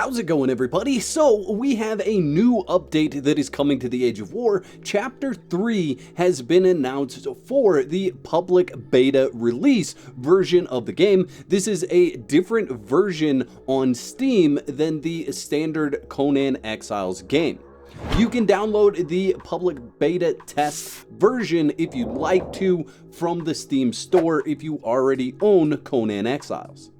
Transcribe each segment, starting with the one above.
How's it going, everybody? So we have a new update that is coming to the Age of War. Chapter 3 has been announced for the public beta release version of the game. This is a different version on Steam than the standard Conan Exiles game. You can download the public beta test version if you'd like to from the Steam store if you already own Conan Exiles.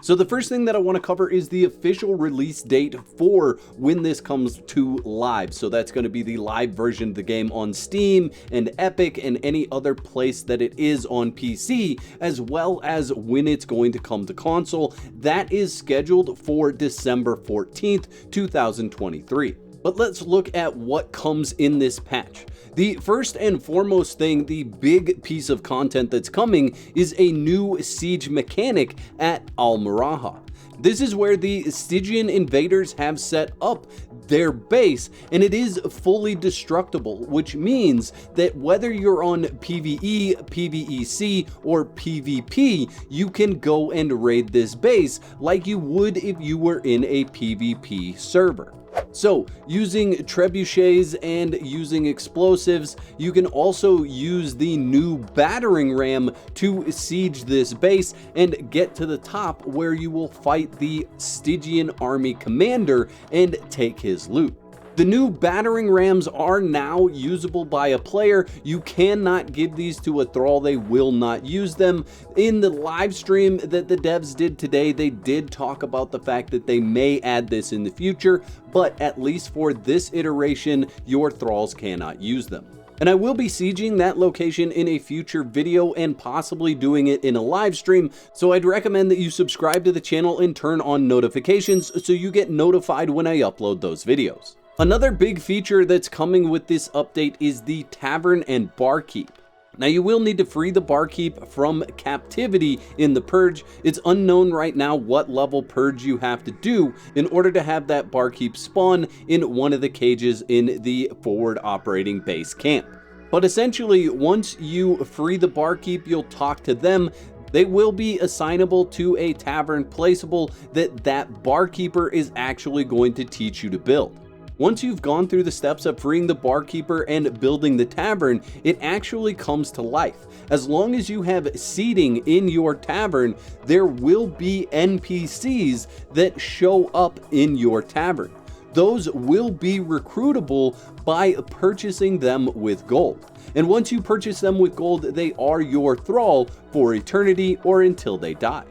So the first thing that I want to cover is the official release date for when this comes to live. So that's going to be the live version of the game on Steam and Epic and any other place that it is on PC, as well as when it's going to come to console. That is scheduled for December 14th, 2023. But let's look at what comes in this patch. The first and foremost thing, the big piece of content that's coming, is a new siege mechanic at Al-Maraha. This is where the Stygian invaders have set up their base, and it is fully destructible, which means that whether you're on PvE, PvEC, or PvP, you can go and raid this base like you would if you were in a PvP server. So, using trebuchets and using explosives, you can also use the new Battering Ram to siege this base and get to the top where you will fight the Stygian army commander and take his loot. The new Battering Rams are now usable by a player. You cannot give these to a thrall, they will not use them. In the live stream that the devs did today, they did talk about the fact that they may add this in the future, but at least for this iteration, your thralls cannot use them. And I will be sieging that location in a future video and possibly doing it in a live stream, so I'd recommend that you subscribe to the channel and turn on notifications so you get notified when I upload those videos. Another big feature that's coming with this update is the Tavern and Barkeep. Now you will need to free the Barkeep from captivity in the Purge. It's unknown right now what level Purge you have to do in order to have that Barkeep spawn in one of the cages in the forward operating base camp. But essentially, once you free the Barkeep, you'll talk to them. They will be assignable to a tavern placeable that barkeeper is actually going to teach you to build. Once you've gone through the steps of freeing the barkeeper and building the tavern, it actually comes to life. As long as you have seating in your tavern, there will be NPCs that show up in your tavern. Those will be recruitable by purchasing them with gold. And once you purchase them with gold, they are your thrall for eternity or until they die.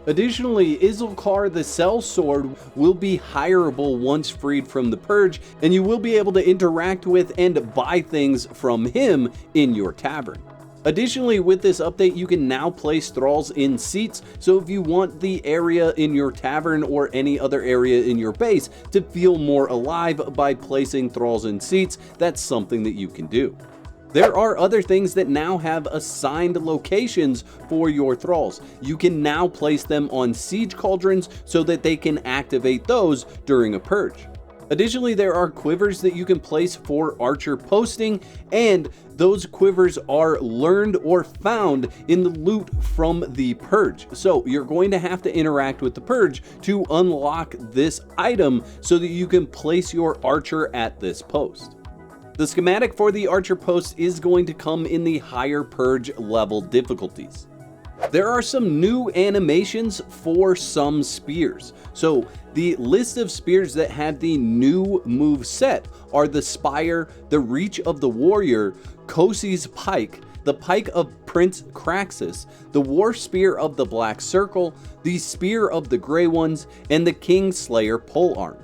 Additionally, Izilkar the Sellsword will be hireable once freed from the Purge, and you will be able to interact with and buy things from him in your tavern. Additionally, with this update, you can now place thralls in seats, so if you want the area in your tavern or any other area in your base to feel more alive by placing thralls in seats, that's something that you can do. There are other things that now have assigned locations for your thralls. You can now place them on siege cauldrons so that they can activate those during a purge. Additionally, there are quivers that you can place for archer posting, and those quivers are learned or found in the loot from the purge. So you're going to have to interact with the purge to unlock this item so that you can place your archer at this post. The schematic for the archer post is going to come in the higher purge level difficulties. There are some new animations for some spears. So the list of spears that have the new move set are the Spire, the Reach of the Warrior, Kosi's Pike, the Pike of Prince Craxus, the War Spear of the Black Circle, the Spear of the Grey Ones, and the King Slayer polearm.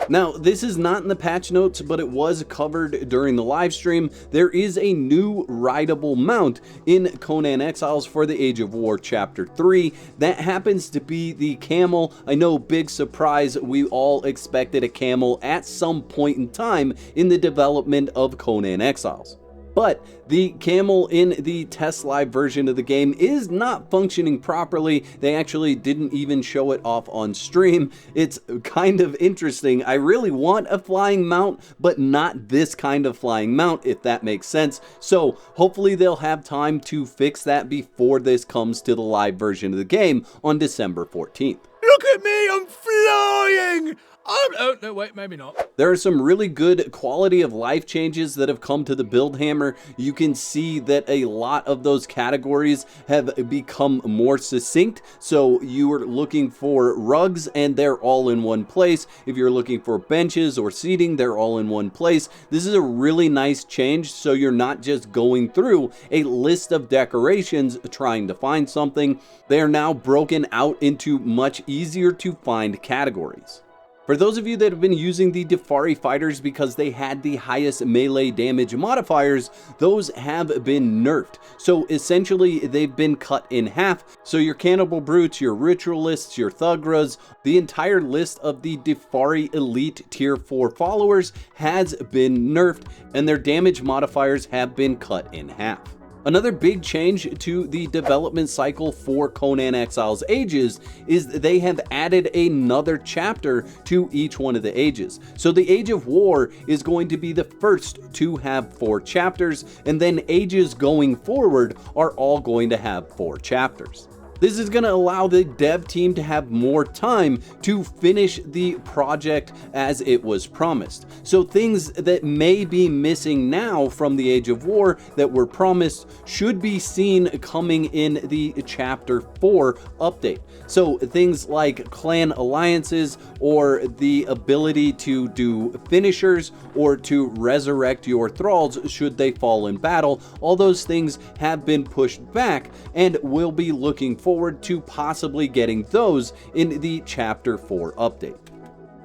Now, this is not in the patch notes, but it was covered during the live stream. There is a new rideable mount in Conan Exiles for the Age of War Chapter 3. That happens to be the camel. I know, big surprise, we all expected a camel at some point in time in the development of Conan Exiles. But the camel in the Testlive version of the game is not functioning properly. They actually didn't even show it off on stream. It's kind of interesting. I really want a flying mount, but not this kind of flying mount, if that makes sense. So hopefully they'll have time to fix that before this comes to the live version of the game on December 14th. Look at me, I'm flying! Oh, no, wait, maybe not. There are some really good quality of life changes that have come to the build hammer. You can see that a lot of those categories have become more succinct. So you are looking for rugs and they're all in one place. If you're looking for benches or seating, they're all in one place. This is a really nice change, so you're not just going through a list of decorations trying to find something. They are now broken out into much easier to find categories. For those of you that have been using the Defari fighters because they had the highest melee damage modifiers, those have been nerfed. So essentially they've been cut in half. So your Cannibal Brutes, your Ritualists, your Thugras, the entire list of the Defari Elite Tier 4 followers has been nerfed, and their damage modifiers have been cut in half. Another big change to the development cycle for Conan Exiles Ages is they have added another chapter to each one of the ages. So the Age of War is going to be the first to have 4 chapters, and then ages going forward are all going to have 4 chapters. This is going to allow the dev team to have more time to finish the project as it was promised. So things that may be missing now from the Age of War that were promised should be seen coming in the Chapter 4 update. So things like clan alliances, or the ability to do finishers, or to resurrect your thralls should they fall in battle, all those things have been pushed back, and we'll be looking forward to possibly getting those in the Chapter 4 update.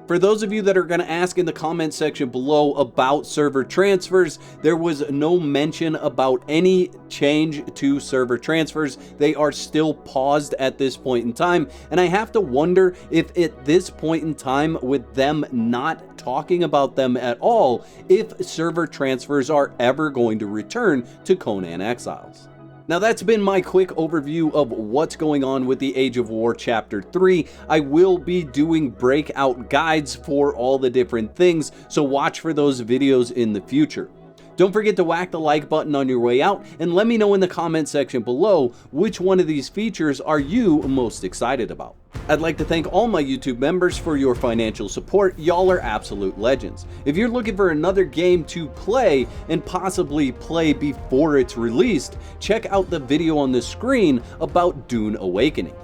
For those of you that are going to ask in the comment section below about server transfers, there was no mention about any change to server transfers. They are still paused at this point in time, and I have to wonder if at this point in time, with them not talking about them at all, if server transfers are ever going to return to Conan Exiles. Now that's been my quick overview of what's going on with the Age of War Chapter 3. I will be doing breakout guides for all the different things, so watch for those videos in the future. Don't forget to whack the like button on your way out, and let me know in the comment section below which one of these features are you most excited about. I'd like to thank all my YouTube members for your financial support. Y'all are absolute legends. If you're looking for another game to play and possibly play before it's released, check out the video on the screen about Dune Awakening.